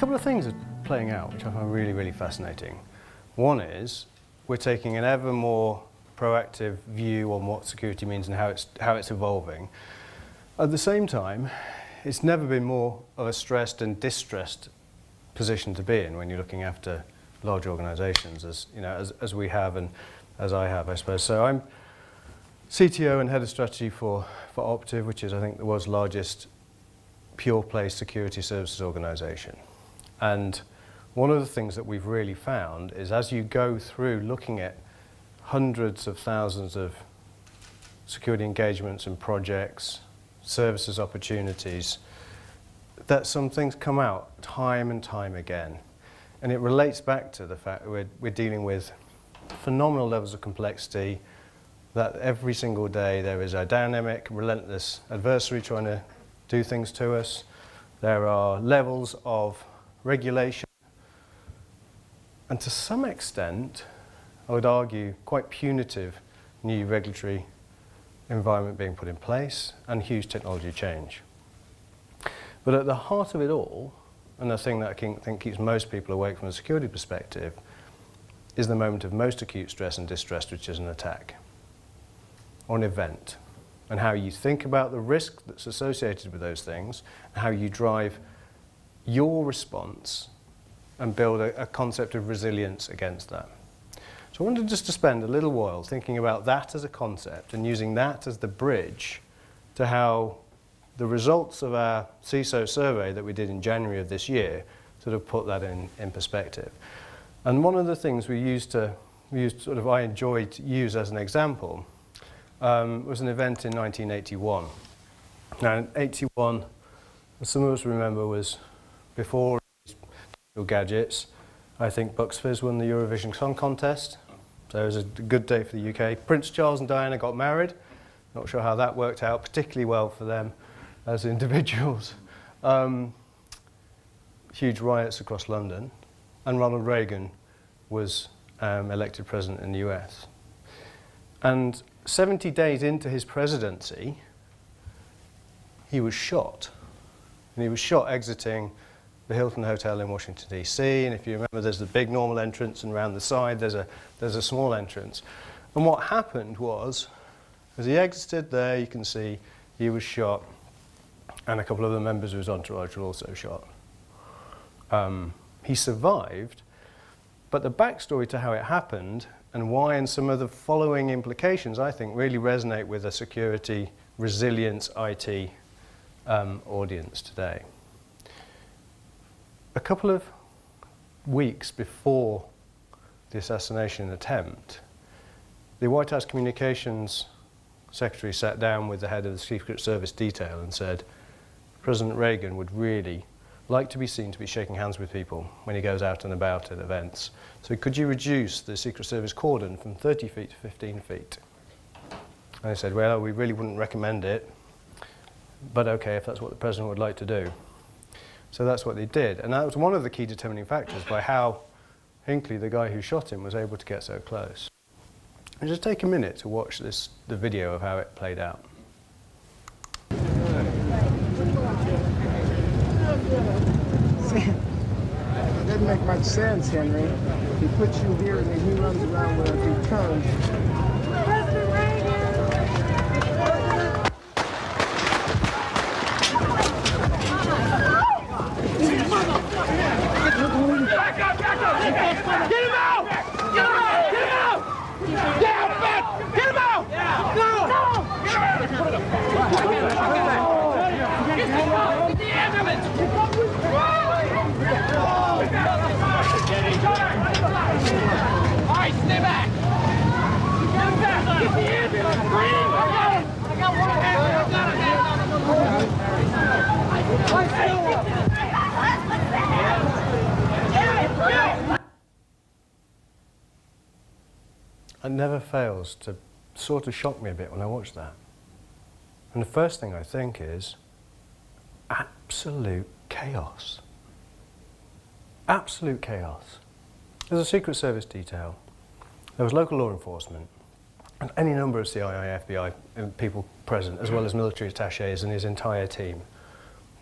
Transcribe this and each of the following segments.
couple of things are playing out which I find really, really fascinating. One is we're taking an ever more proactive view on what security means and how it's evolving. At the same time, it's never been more of a stressed and distressed position to be in when you're looking after large organisations, as we have and as I have, I suppose. So I'm CTO and head of strategy for Optiv, which is, I think, the world's largest pure-play security services organisation. And one of the things that we've really found is as you go through looking at hundreds of thousands of security engagements and projects, services opportunities, that some things come out time and time again. And it relates back to the fact that we're dealing with phenomenal levels of complexity, that every single day there is a dynamic, relentless adversary trying to do things to us. There are levels of regulation, and to some extent, I would argue, quite punitive new regulatory environment being put in place and huge technology change. But at the heart of it all, and the thing that I think keeps most people awake from a security perspective, is the moment of most acute stress and distress, which is an attack or an event, and how you think about the risk that's associated with those things, and how you drive your response and build a concept of resilience against that. So I wanted just to spend a little while thinking about that as a concept and using that as the bridge to how the results of our CISO survey that we did in January of this year sort of put that in perspective. And one of the things I enjoyed to use as an example was an event in 1981. Now, in 81, as some of us remember, was before digital gadgets. I think Bucks Fizz won the Eurovision Song Contest, so it was a good day for the UK. Prince Charles and Diana got married. Not sure how that worked out particularly well for them as individuals. Huge riots across London, and Ronald Reagan was elected president in the US. And 70 days into his presidency, he was shot. And he was shot exiting the Hilton Hotel in Washington, DC. And if you remember, there's the big normal entrance, and around the side there's a small entrance. And what happened was, as he exited there, you can see he was shot, and a couple of the members of his entourage were also shot. He survived, but the backstory to how it happened and why, and some of the following implications, I think, really resonate with a security, resilience, IT audience today. A couple of weeks before the assassination attempt, the White House Communications Secretary sat down with the head of the Secret Service detail and said, President Reagan would really like to be seen to be shaking hands with people when he goes out and about at events. So could you reduce the Secret Service cordon from 30 feet to 15 feet? And they said, well, we really wouldn't recommend it, but okay, if that's what the President would like to do. So that's what they did. And that was one of the key determining factors by how Hinckley, the guy who shot him, was able to get so close. And just take a minute to watch the video of how it played out. It doesn't make much sense, Henry. He puts you here and then he runs around with a big tongue. President Reagan! Back up! Get him out! Get him out! Get him out! Get him out! Get him out! Get the ambulance! All right, stay back! Get back! Get the ambulance! I got one hand! It never fails to sort of shock me a bit when I watch that. And the first thing I think is absolute chaos. Absolute chaos. There's a Secret Service detail. There was local law enforcement and any number of CIA, FBI people present, as well as military attachés and his entire team.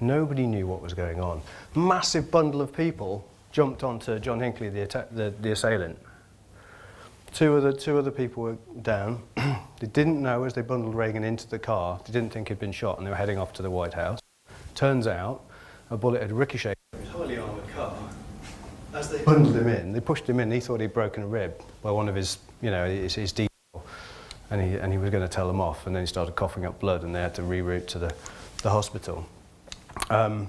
Nobody knew what was going on. Massive bundle of people jumped onto John Hinckley, the assailant. Two other people were down. They didn't know as they bundled Reagan into the car, they didn't think he'd been shot, and they were heading off to the White House. Turns out, a bullet had ricocheted from his highly armoured car. As they bundled him in, they pushed him in, he thought he'd broken a rib by one of his, his detail, and he was going to tell them off, and then he started coughing up blood, and they had to reroute to the hospital. And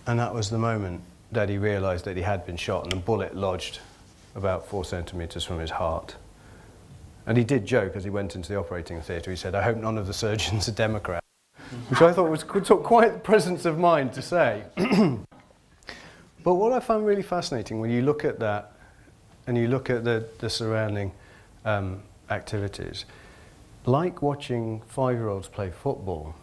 that was the moment that he realised that he had been shot, and the bullet lodged about 4 centimetres from his heart. And he did joke as he went into the operating theatre, he said, "I hope none of the surgeons are Democrats," which I thought was quite the presence of mind to say. But what I found really fascinating when you look at that, and you look at the surrounding activities, like watching 5-year-olds play football,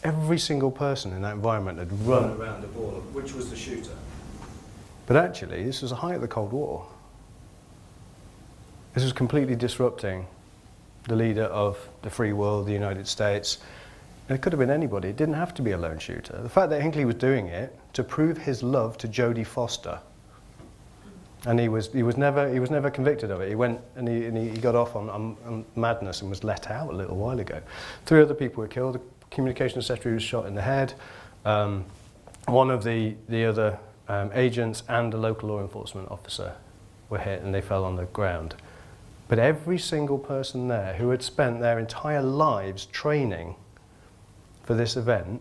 every single person in that environment had run around a ball, which was the shooter. But actually, this was the height of the Cold War. This was completely disrupting the leader of the free world, the United States. And it could have been anybody. It didn't have to be a lone shooter. The fact that Hinckley was doing it to prove his love to Jodie Foster, and he was never convicted of it. He went and he got off on madness and was let out a little while ago. 3 other people were killed. The communications secretary was shot in the head. One of the other agents and a local law enforcement officer were hit, and they fell on the ground. But every single person there who had spent their entire lives training for this event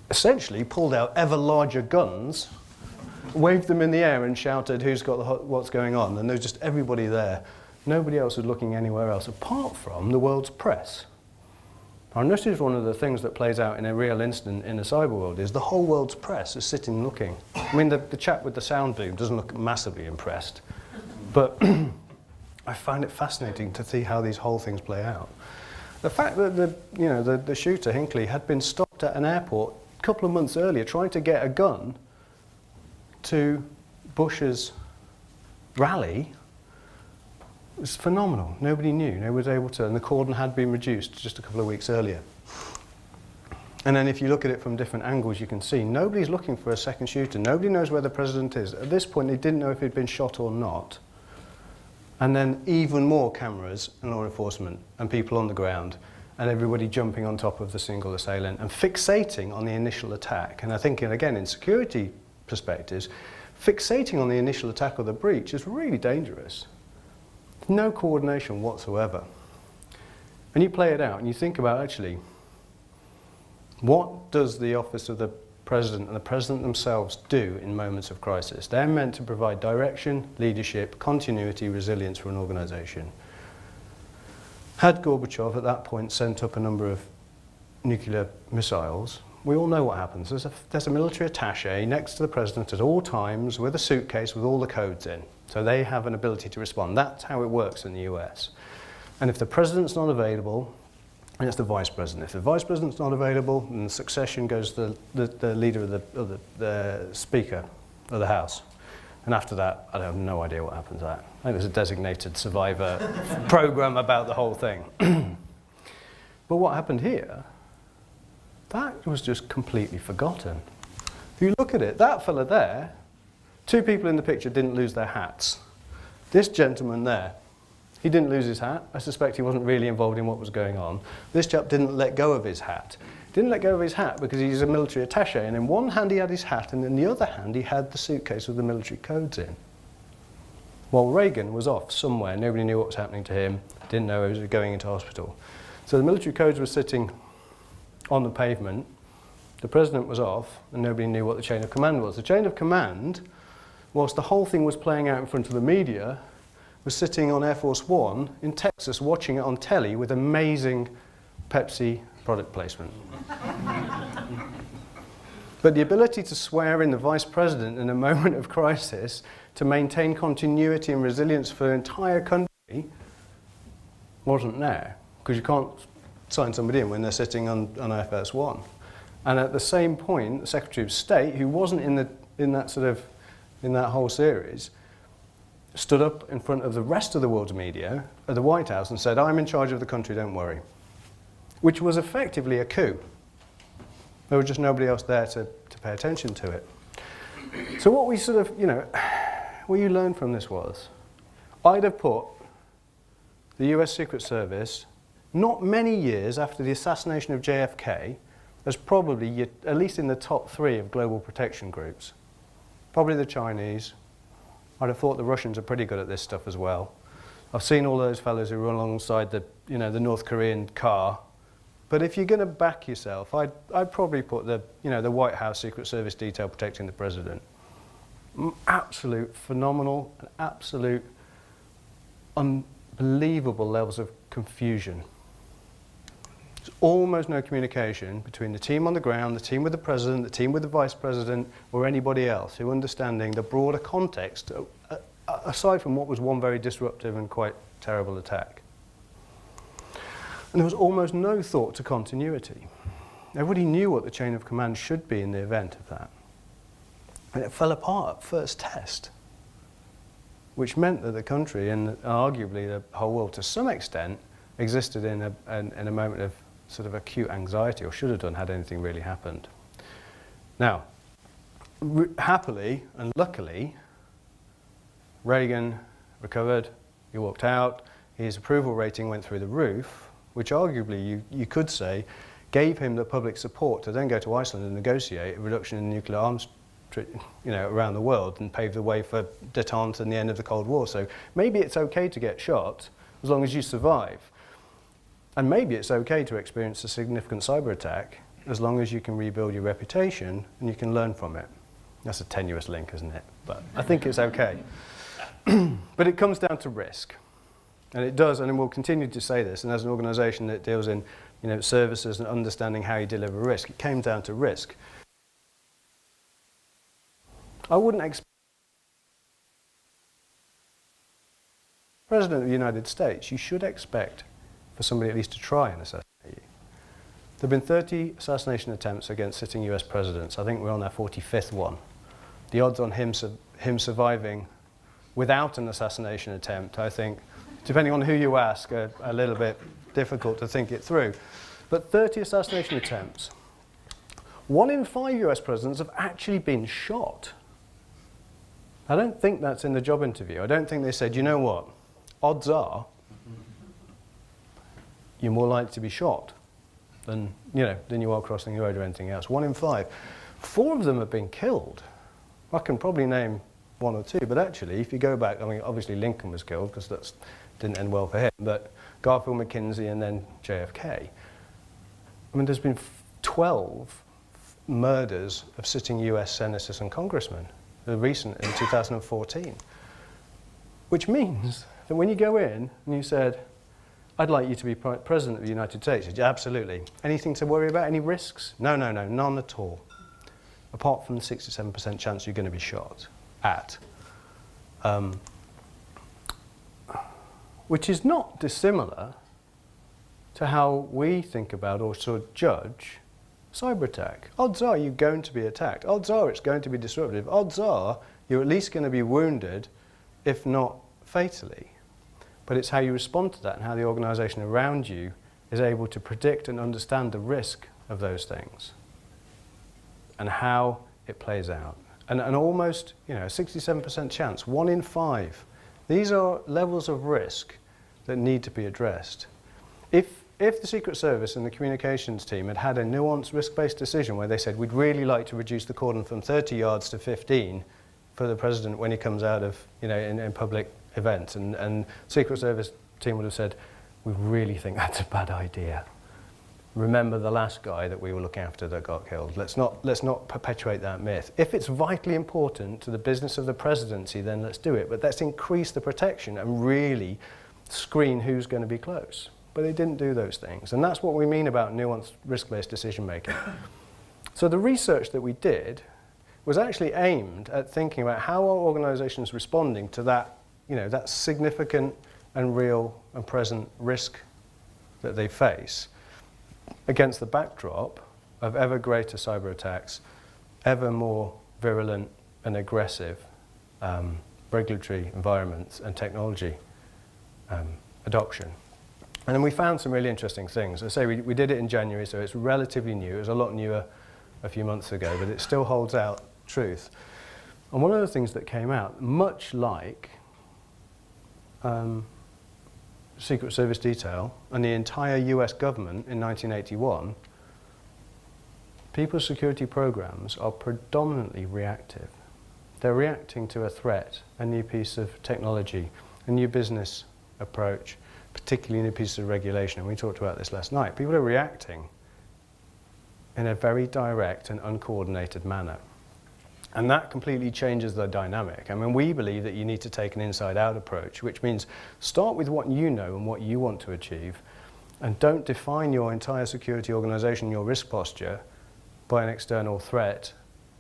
essentially pulled out ever larger guns, waved them in the air and shouted, "Who's got what's going on?" And there was just everybody there. Nobody else was looking anywhere else apart from the world's press. And this is one of the things that plays out in a real incident in the cyber world, is the whole world's press is sitting looking. I mean, the chap with the sound boom doesn't look massively impressed, but I find it fascinating to see how these whole things play out. The fact that the shooter, Hinckley, had been stopped at an airport a couple of months earlier trying to get a gun to Bush's rally was phenomenal. Nobody knew. Nobody was able to, and the cordon had been reduced just a couple of weeks earlier. And then if you look at it from different angles, you can see nobody's looking for a second shooter. Nobody knows where the president is. At this point, they didn't know if he'd been shot or not. And then even more cameras and law enforcement and people on the ground and everybody jumping on top of the single assailant and fixating on the initial attack. And I think, again, in security perspectives, fixating on the initial attack or the breach is really dangerous. No coordination whatsoever. And you play it out and you think about, actually, what does the office of the president and the president themselves do in moments of crisis? They're meant to provide direction, leadership, continuity, resilience for an organization. Had Gorbachev at that point sent up a number of nuclear missiles, we all know what happens. There's a military attaché next to the president at all times with a suitcase with all the codes in. So they have an ability to respond. That's how it works in the US. And if the president's not available, and it's the vice president. If the vice president's not available, then the succession goes to the leader of the speaker of the House. And after that, I have no idea what happens to that. I think there's a designated survivor program about the whole thing. But what happened here, that was just completely forgotten. If you look at it, that fella there, 2 people in the picture didn't lose their hats. This gentleman there, he didn't lose his hat. I suspect he wasn't really involved in what was going on. This chap didn't let go of his hat. Didn't let go of his hat because he's a military attaché, and in one hand he had his hat, and in the other hand he had the suitcase with the military codes in. While Reagan was off somewhere, nobody knew what was happening to him, didn't know he was going into hospital. So the military codes were sitting on the pavement, the president was off, and nobody knew what the chain of command was. The chain of command, whilst the whole thing was playing out in front of the media, was sitting on Air Force One in Texas watching it on telly with amazing Pepsi product placement. But the ability to swear in the vice president in a moment of crisis to maintain continuity and resilience for the entire country wasn't there, because you can't sign somebody in when they're sitting on FS One. And at the same point, the Secretary of State, who wasn't in that whole series, stood up in front of the rest of the world's media at the White House and said, "I'm in charge of the country, don't worry," which was effectively a coup. There was just nobody else there to pay attention to it. So what we sort of, what you learned from this was, I'd have put the US Secret Service, not many years after the assassination of JFK, as probably at least in the top 3 of global protection groups. Probably the Chinese. I'd have thought the Russians are pretty good at this stuff as well. I've seen all those fellows who run alongside the North Korean car. But if you're going to back yourself, I'd probably put the White House Secret Service detail protecting the president. Absolute phenomenal, absolute unbelievable levels of confusion. There's almost no communication between the team on the ground, the team with the president, the team with the vice president, or anybody else who understanding the broader context, aside from what was one very disruptive and quite terrible attack. And there was almost no thought to continuity. Everybody knew what the chain of command should be in the event of that. And it fell apart at first test, which meant that the country, and arguably the whole world to some extent, existed in a moment of sort of acute anxiety, or should have done had anything really happened. Now, happily and luckily, Reagan recovered, he walked out, his approval rating went through the roof, which arguably you could say gave him the public support to then go to Iceland and negotiate a reduction in nuclear arms around the world and pave the way for détente and the end of the Cold War. So maybe it's okay to get shot as long as you survive. And maybe it's okay to experience a significant cyber attack as long as you can rebuild your reputation and you can learn from it. That's a tenuous link, isn't it? But I think it's okay. But it comes down to risk. And it does, and we'll continue to say this, and as an organisation that deals in services and understanding how you deliver risk, it came down to risk. I wouldn't expect the President of the United States, you should expect for somebody at least to try and assassinate you. There have been 30 assassination attempts against sitting US presidents. I think we're on our 45th one. The odds on him surviving without an assassination attempt, I think, depending on who you ask, are a little bit difficult to think it through. But 30 assassination attempts. 1 in 5 US presidents have actually been shot. I don't think that's in the job interview. I don't think they said, you know what, odds are you're more likely to be shot than you are crossing the road or anything else. 1 in 5. 4 of them have been killed. I can probably name 1 or 2, but actually, if you go back, I mean, obviously Lincoln was killed because that didn't end well for him, but Garfield McKenzie and then JFK. I mean, there's been 12 murders of sitting US senators and congressmen, the recent in 2014, which means that when you go in and you said, I'd like you to be President of the United States. Said, absolutely. Anything to worry about? Any risks? No, none at all. Apart from the 67% chance you're going to be shot at. Which is not dissimilar to how we think about or sort of judge cyber attack. Odds are you're going to be attacked. Odds are it's going to be disruptive. Odds are you're at least going to be wounded, if not fatally. But it's how you respond to that and how the organisation around you is able to predict and understand the risk of those things and how it plays out. And almost, a 67% chance, 1 in 5. These are levels of risk that need to be addressed. If the Secret Service and the communications team had a nuanced risk-based decision where they said, we'd really like to reduce the cordon from 30 yards to 15 for the president when he comes out of, in public events, and Secret Service team would have said, we really think that's a bad idea. Remember the last guy that we were looking after that got killed. Let's not perpetuate that myth. If it's vitally important to the business of the presidency, then let's do it. But let's increase the protection and really screen who's going to be close. But they didn't do those things. And that's what we mean about nuanced risk-based decision making. So the research that we did was actually aimed at thinking about how are organizations responding to that, that significant and real and present risk that they face against the backdrop of ever greater cyber attacks, ever more virulent and aggressive regulatory environments and technology adoption. And then we found some really interesting things. As I say, we did it in January, so it's relatively new. It was a lot newer a few months ago, but it still holds out truth. And one of the things that came out, much like Secret Service detail and the entire US government in 1981, people's security programs are predominantly reactive. They're reacting to a threat, a new piece of technology, a new business approach, particularly a new piece of regulation. And we talked about this last night. People are reacting in a very direct and uncoordinated manner. And that completely changes the dynamic. I mean, we believe that you need to take an inside-out approach, which means start with what you know and what you want to achieve, and don't define your entire security organization, your risk posture, by an external threat,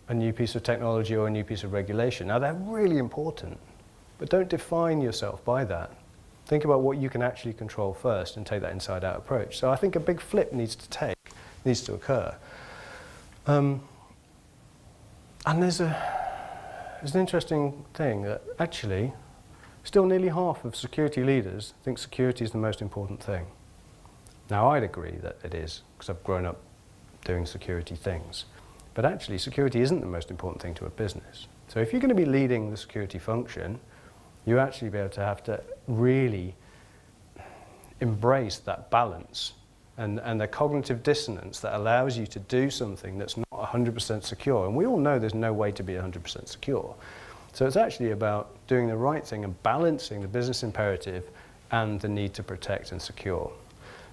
a new piece of technology or a new piece of regulation. Now, they're really important, but don't define yourself by that. Think about what you can actually control first and take that inside-out approach. So I think a big flip needs to occur. And there's an interesting thing that actually still nearly half of security leaders think security is the most important thing. Now, I'd agree that it is, because I've grown up doing security things. But actually, security isn't the most important thing to a business. So if you're going to be leading the security function, you actually have to really embrace that balance and the cognitive dissonance that allows you to do something that's not 100% secure. And we all know there's no way to be 100% secure. So it's actually about doing the right thing and balancing the business imperative and the need to protect and secure.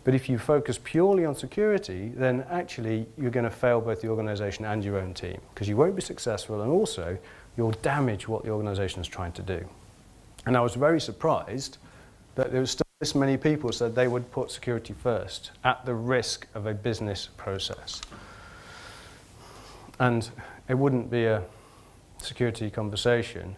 But if you focus purely on security, then actually you're going to fail both the organization and your own team, because you won't be successful, and also you'll damage what the organization is trying to do. And I was very surprised that there was still this many people said they would put security first at the risk of a business process. And it wouldn't be a security conversation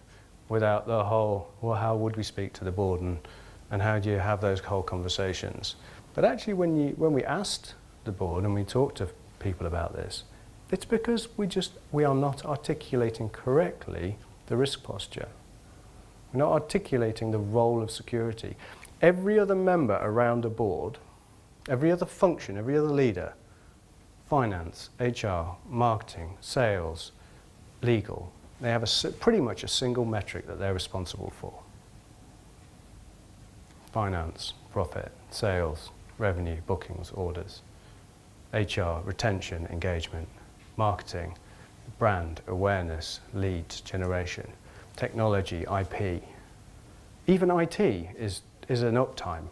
without the whole, well, how would we speak to the board, and how do you have those whole conversations? But actually when we asked the board and we talked to people about this, it's because we are not articulating correctly the risk posture. We're not articulating the role of security. Every other member around the board, every other function, every other leader, finance, HR, marketing, sales, legal, they have pretty much a single metric that they're responsible for. Finance, profit, sales, revenue, bookings, orders. HR, retention, engagement. Marketing, brand, awareness, leads, generation. Technology, IP. Even IT is an uptime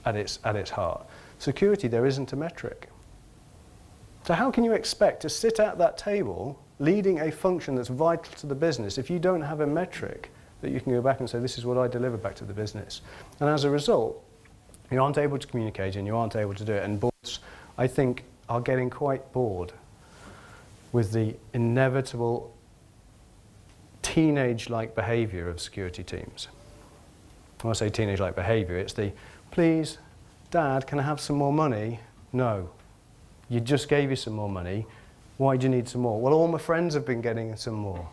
at its heart. Security, there isn't a metric. So how can you expect to sit at that table leading a function that's vital to the business if you don't have a metric that you can go back and say, this is what I deliver back to the business? And as a result, you aren't able to communicate and you aren't able to do it. And boards, I think, are getting quite bored with the inevitable teenage-like behavior of security teams. When I say teenage-like behavior, it's the, please, Dad, can I have some more money? No. You just gave you some more money. Why do you need some more? Well, all my friends have been getting some more.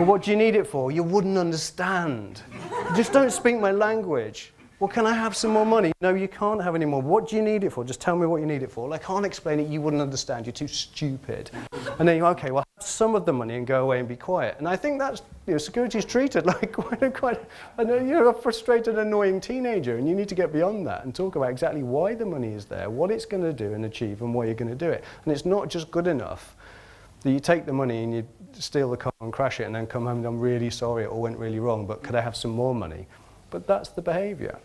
Well, what do you need it for? You wouldn't understand. You just don't speak my language. Well, can I have some more money? No, you can't have any more. What do you need it for? Just tell me what you need it for. Well, I can't explain it. You wouldn't understand. You're too stupid. And then you go, okay, well, have some of the money and go away and be quiet. And I think that's, security is treated like you're a frustrated, annoying teenager, and you need to get beyond that and talk about exactly why the money is there, what it's going to do and achieve, and why you're going to do it. And it's not just good enough that you take the money and you steal the car and crash it and then come home and I'm really sorry, it all went really wrong, but could I have some more money? But that's the behavior.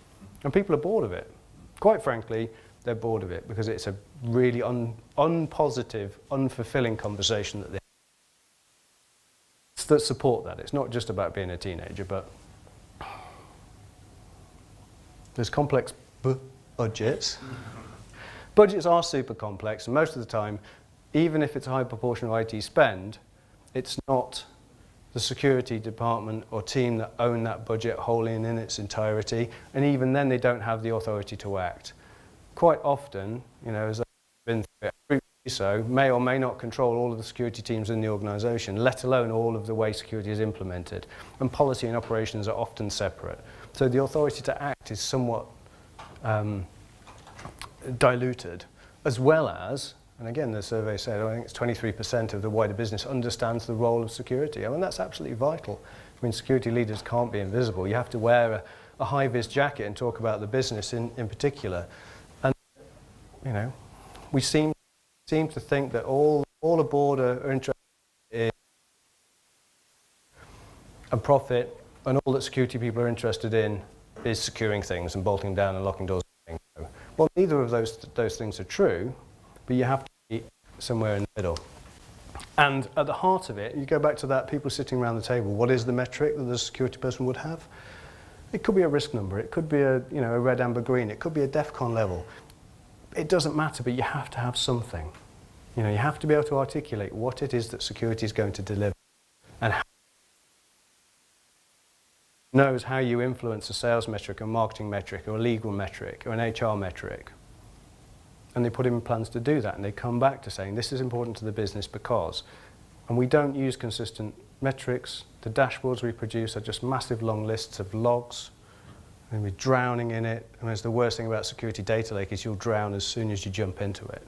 And people are bored of it. Quite frankly, they're bored of it because it's a really unpositive, unfulfilling conversation that support that. It's not just about being a teenager, but there's complex budgets. Budgets are super complex, and most of the time, even if it's a high proportion of IT spend, it's not the security department or team that own that budget wholly and in its entirety, and even then they don't have the authority to act. Quite often, as I've been through it, every CISO may or may not control all of the security teams in the organization, let alone all of the way security is implemented, and policy and operations are often separate. So the authority to act is somewhat diluted, as well as And again, the survey said, I think it's 23% of the wider business understands the role of security. I mean, that's absolutely vital. I mean, security leaders can't be invisible. You have to wear a high-vis jacket and talk about the business in particular. And, you know, we seem to think that all aboard are interested in a profit, and all that security people are interested in is securing things and bolting down and locking doors. Well, neither of those things are true, but you have to be somewhere in the middle. And at the heart of it, you go back to that people sitting around the table, what is the metric that the security person would have? It could be a risk number, it could be a red, amber, green, it could be a DEFCON level. It doesn't matter, but you have to have something. You know, you have to be able to articulate what it is that security is going to deliver, and knows how you influence a sales metric, a marketing metric, or a legal metric, or an HR metric. And they put in plans to do that, and they come back to saying this is important to the business because, and we don't use consistent metrics. The dashboards we produce are just massive long lists of logs, and we're drowning in it. And it's the worst thing about security data lake is you'll drown as soon as you jump into it.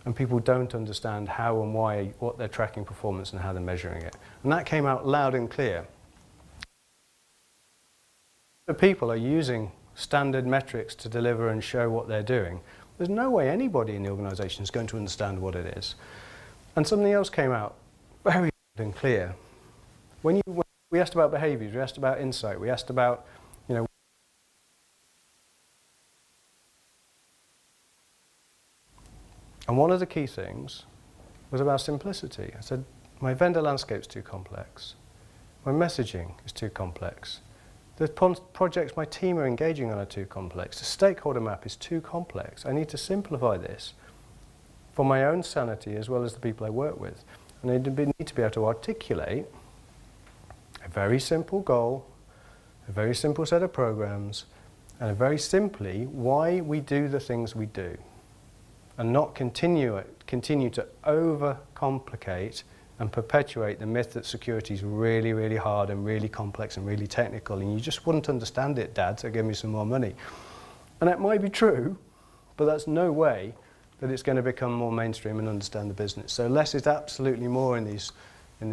And people don't understand how and why, what they're tracking performance and how they're measuring it. And that came out loud and clear. The people are using standard metrics to deliver and show what they're doing. There's no way anybody in the organisation is going to understand what it is. And something else came out very loud and clear. When we asked about behaviours, we asked about insight, we asked about, you know, and one of the key things was about simplicity. I said, my vendor landscape's too complex. My messaging is too complex. The projects my team are engaging on are too complex. The stakeholder map is too complex. I need to simplify this for my own sanity as well as the people I work with. And I need to be able to articulate a very simple goal, a very simple set of programs, and very simply why we do the things we do. And not continue to overcomplicate and perpetuate the myth that security is really, really hard and really complex and really technical, and you just wouldn't understand it, Dad, so give me some more money. And that might be true, but that's no way that it's going to become more mainstream and understand the business. So less is absolutely more in these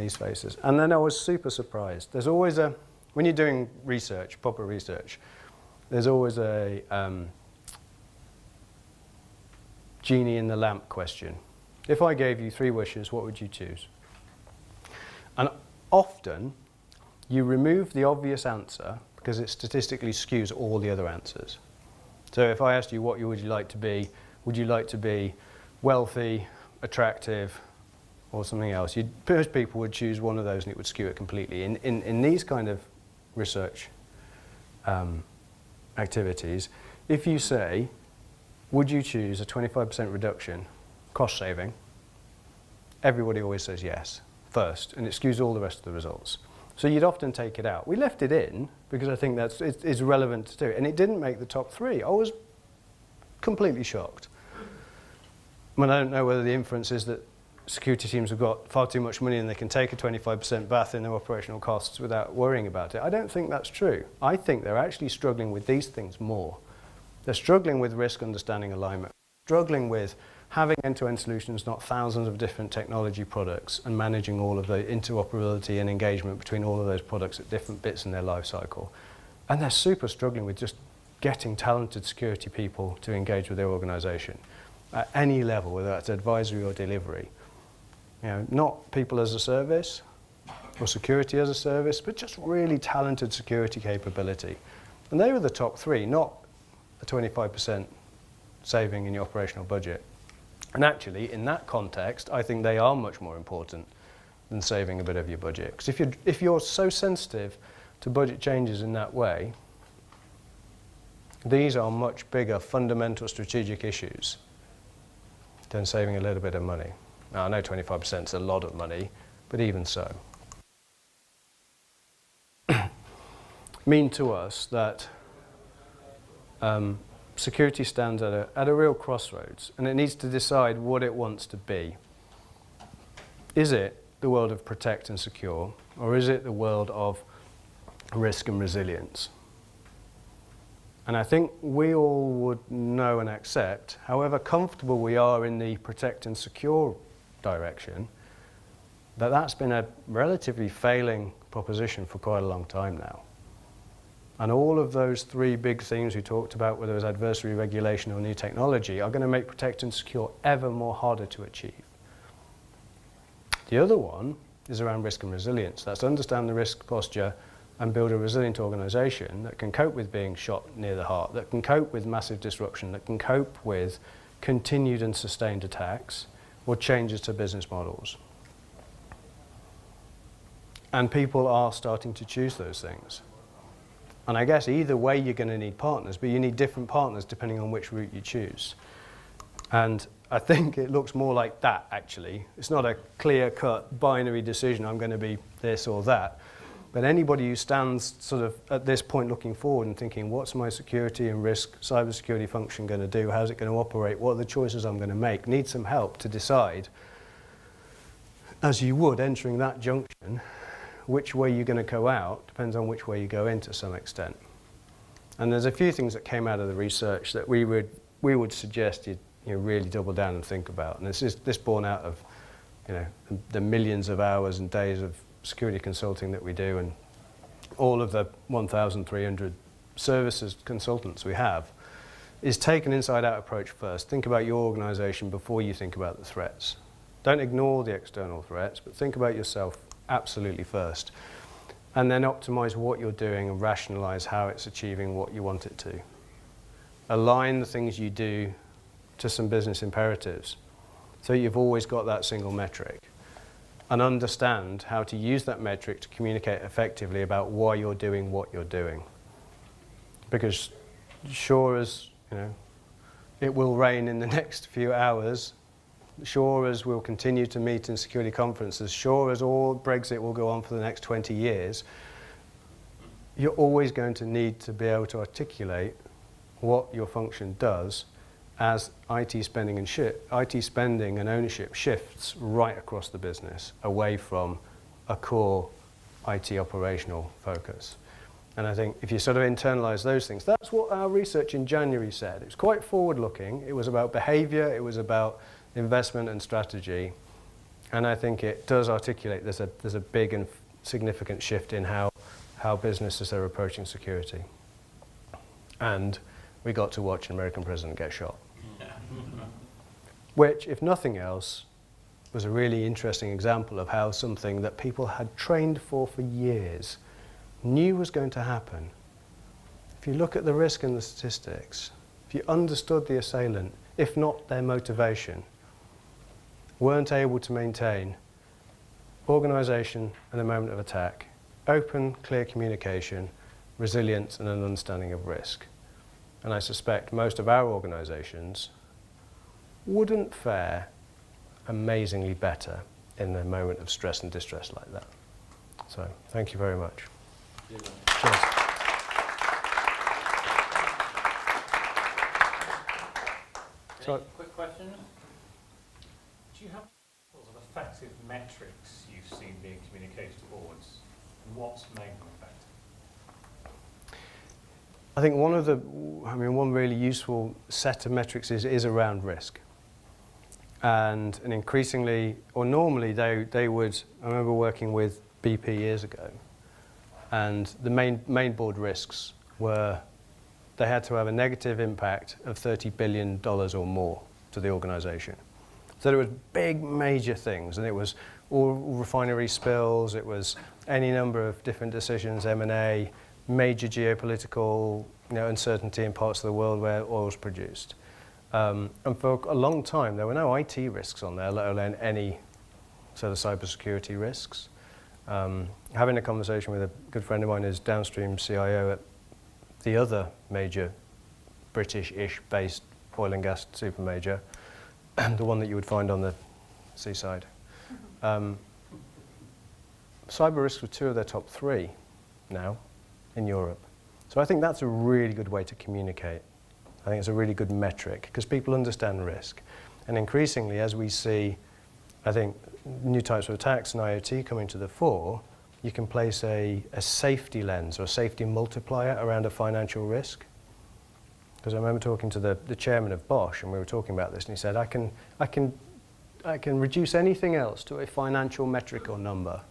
spaces. And then I was super surprised. There's always when you're doing research, proper research, there's always a genie in the lamp question. If I gave you 3 wishes, what would you choose? And often, you remove the obvious answer because it statistically skews all the other answers. So if I asked you what would you like to be, would you like to be wealthy, attractive, or something else? Most people would choose one of those and it would skew it completely. In these kind of research activities, if you say, would you choose a 25% reduction, cost saving, everybody always says yes first, and it skews all the rest of the results. So you'd often take it out. We left it in because I think it's relevant to do it, and it didn't make the top 3. I was completely shocked. I mean, I don't know whether the inference is that security teams have got far too much money and they can take a 25% bath in their operational costs without worrying about it. I don't think that's true. I think they're actually struggling with these things more. They're struggling with risk understanding alignment, struggling with having end-to-end solutions, not thousands of different technology products, and managing all of the interoperability and engagement between all of those products at different bits in their life cycle. And they're super struggling with just getting talented security people to engage with their organization at any level, whether that's advisory or delivery. You know, not people as a service or security as a service, but just really talented security capability. And they were the top 3, not a 25% saving in your operational budget. And actually, in that context, I think they are much more important than saving a bit of your budget. Because if you're so sensitive to budget changes in that way, these are much bigger fundamental strategic issues than saving a little bit of money. Now, I know 25% is a lot of money, but even so. Mean to us that security stands at a real crossroads, and it needs to decide what it wants to be. Is it the world of protect and secure, or is it the world of risk and resilience? And I think we all would know and accept, however comfortable we are in the protect and secure direction, that that's been a relatively failing proposition for quite a long time now. And all of those three big themes we talked about, whether it was adversary regulation or new technology, are going to make protect and secure ever more harder to achieve. The other one is around risk and resilience. That's understand the risk posture and build a resilient organisation that can cope with being shot near the heart, that can cope with massive disruption, that can cope with continued and sustained attacks or changes to business models. And people are starting to choose those things. And I guess either way you're going to need partners, but you need different partners depending on which route you choose. And I think it looks more like that, actually. It's not a clear-cut binary decision, I'm going to be this or that. But anybody who stands sort of at this point looking forward and thinking, what's my security and risk cybersecurity function going to do? How's it going to operate? What are the choices I'm going to make? Needs some help to decide, as you would entering that junction, which way you're going to go out depends on which way you go in to some extent. And there's a few things that came out of the research that we would suggest you really double down and think about. And this born out of the millions of hours and days of security consulting that we do, and all of the 1,300 services consultants we have, is take an inside-out approach first. Think about your organisation before you think about the threats. Don't ignore the external threats, but think about yourself absolutely first. And then optimise what you're doing and rationalise how it's achieving what you want it to. Align the things you do to some business imperatives so you've always got that single metric. And understand how to use that metric to communicate effectively about why you're doing what you're doing. Because sure as it will rain in the next few hours, sure as we'll continue to meet in security conferences, sure as all Brexit will go on for the next 20 years, you're always going to need to be able to articulate what your function does as IT spending and ownership shifts right across the business, away from a core IT operational focus. And I think if you sort of internalize those things, that's what our research in January said. It was quite forward-looking. It was about behavior. It was about investment and strategy. And I think it does articulate there's a big and significant shift in how businesses are approaching security. And we got to watch an American president get shot. Which, if nothing else, was a really interesting example of how something that people had trained for years knew was going to happen. If you look at the risk and the statistics, if you understood the assailant, if not their motivation, weren't able to maintain organisation at the moment of attack, open, clear communication, resilience and an understanding of risk. And I suspect most of our organisations wouldn't fare amazingly better in the moment of stress and distress like that. So, thank you very much. Cheers. Any quick questions? Do you have examples of effective metrics you've seen being communicated towards? And what's made them effective? I think one really useful set of metrics is around risk. And increasingly, or normally they would, I remember working with BP years ago, and the main board risks were they had to have a negative impact of $30 billion or more to the organisation. So there was big major things, and it was all refinery spills, it was any number of different decisions, M&A, major geopolitical uncertainty in parts of the world where oil is produced. And for a long time, there were no IT risks on there, let alone any sort of cybersecurity risks. Having a conversation with a good friend of mine who's downstream CIO at the other major British-ish based oil and gas super major, the one that you would find on the seaside. Cyber risks were two of their top three now in Europe. So I think that's a really good way to communicate. I think it's a really good metric because people understand risk. And increasingly, as we see, I think, new types of attacks and IoT coming to the fore, you can place a safety lens or a safety multiplier around a financial risk. Because I remember talking to the chairman of Bosch, and we were talking about this, and he said, I can reduce anything else to a financial metric or number.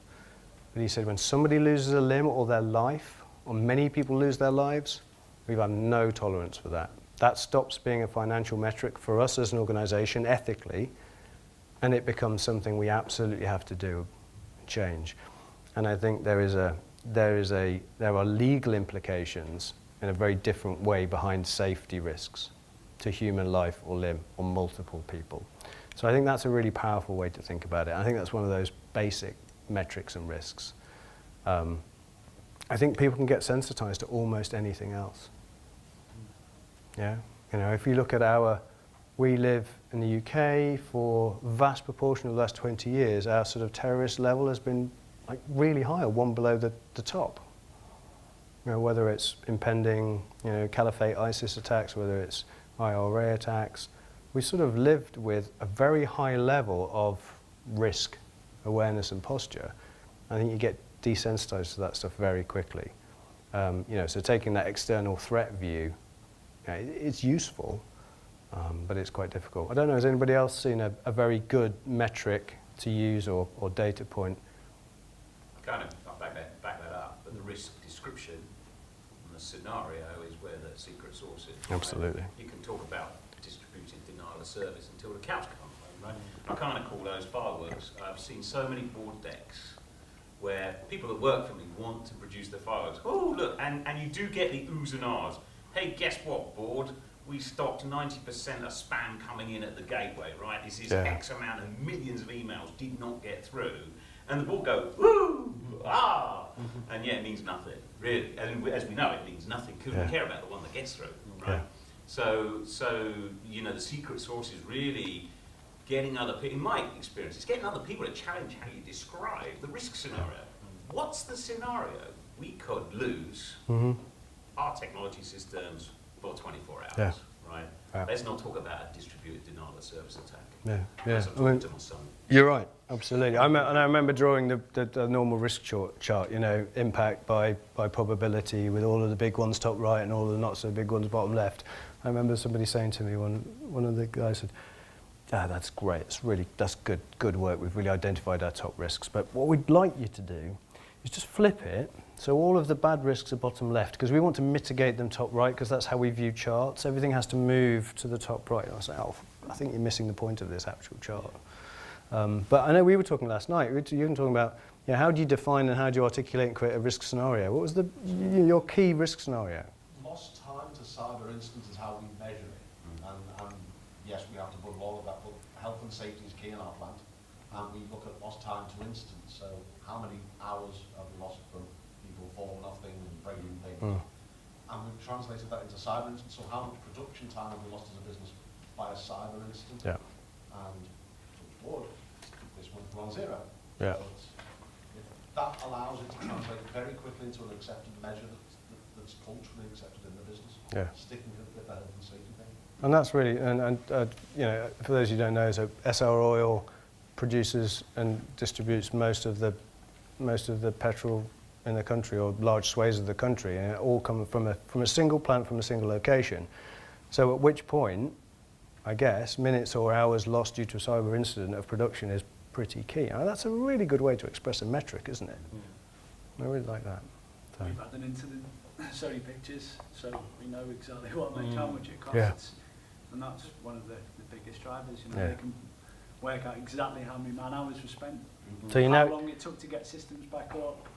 But he said, when somebody loses a limb or their life, or many people lose their lives, we have no tolerance for that. That stops being a financial metric for us as an organisation, ethically, and it becomes something we absolutely have to do, change. And I think there are legal implications in a very different way behind safety risks to human life or limb or multiple people. So I think that's a really powerful way to think about it. I think that's one of those basic metrics and risks. I think people can get sensitized to almost anything else. Yeah, you know, if you look at we live in the UK for a vast proportion of the last 20 years, our sort of terrorist level has been like really high, or one below the top. You know, whether it's impending, you know, Caliphate ISIS attacks, whether it's IRA attacks, we sort of lived with a very high level of risk awareness and posture. I think you get desensitized to that stuff very quickly. You know, so taking that external threat view, you know, it's useful, but it's quite difficult. I don't know, has anybody else seen a very good metric to use or data point? Kind of, I'll back that up, but the risk description and the scenario is where the secret sauce is. Right? Absolutely. You can talk about distributed denial of service until the cows come home, right? I kind of call those fireworks. I've seen so many board decks where people that work for me want to produce their fireworks. Oh, look, and you do get the oohs and ahs. Hey, guess what, board? We stopped 90% of spam coming in at the gateway, right? This is X amount of millions of emails did not get through. And the board go, woo, ah, and yeah, it means nothing, really. And as we know, it means nothing, because we care about the one that gets through, right? So, you know, the secret sauce is really getting other people, in my experience, it's getting other people to challenge how you describe the risk scenario. What's the scenario? We could lose our technology systems for 24 hours, right? Let's not talk about a distributed denial of service attack. I mean, you're right, absolutely. And I remember drawing the normal risk chart, you know, impact by probability, with all of the big ones top right and all of the not so big ones bottom left. I remember somebody saying to me, one of the guys said, that's great, that's good work, we've really identified our top risks, but what we'd like you to do is just flip it, so all of the bad risks are bottom left, because we want to mitigate them top right, because that's how we view charts. Everything has to move to the top right. And I was like, I think you're missing the point of this actual chart. But I know we were talking last night, you were talking about, you know, how do you define and how do you articulate and create a risk scenario? What was your key risk scenario? Lost time to cyber incidents is how we measure it. And yes, we have to bundle all of that, but health and safety is key in our plant. And we look at lost time to incidents. So how many hours have we lost from people falling off things and breaking things? And we've translated that into cyber incidents. So how much production time have we lost as a business by a cyber incident? And touch wood, this month we're on zero. So that allows it to translate very quickly into an accepted measure that's culturally accepted in the business. Sticking with the health and safety thing. And that's really, and you know, for those who don't know, so SR Oil produces and distributes most of the petrol in the country, or large swathes of the country, and it all comes from a single plant, from a single location. So at which point, I guess, minutes or hours lost due to a cyber incident of production is pretty key. And that's a really good way to express a metric, isn't it? I really like that. So. We've had an incident, sorry, pictures, so we know exactly how much it costs, and that's one of the biggest drivers. You know, they can work out exactly how many man hours were spent, so you how know long it took to get systems back up,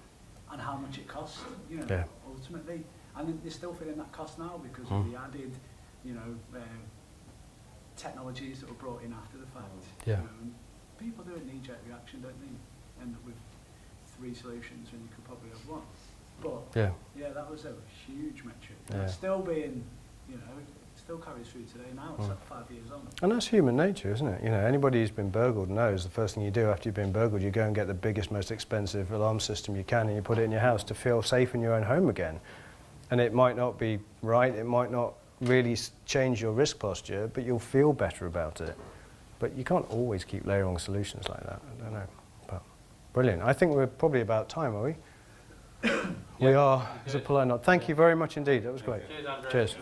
and how much it cost. You know, ultimately, and they're still feeling that cost now because of the added, you know, technologies that were brought in after the fact. You know, and people do a knee-jerk reaction, don't they? End up with 3 solutions when you could probably have 1. But that was a huge metric. It's still being, you know, it still carries through today now. It's like 5 years on. And that's human nature, isn't it? You know, anybody who's been burgled knows the first thing you do after you've been burgled, you go and get the biggest, most expensive alarm system you can, and you put it in your house to feel safe in your own home again. And it might not be right, it might not really change your risk posture, but you'll feel better about it. But you can't always keep layering solutions like that. I don't know. But brilliant. I think we're probably about time, are we? We are. It's a polite nod. Thank you very much indeed. That was great. Cheers, Andrzej. Cheers.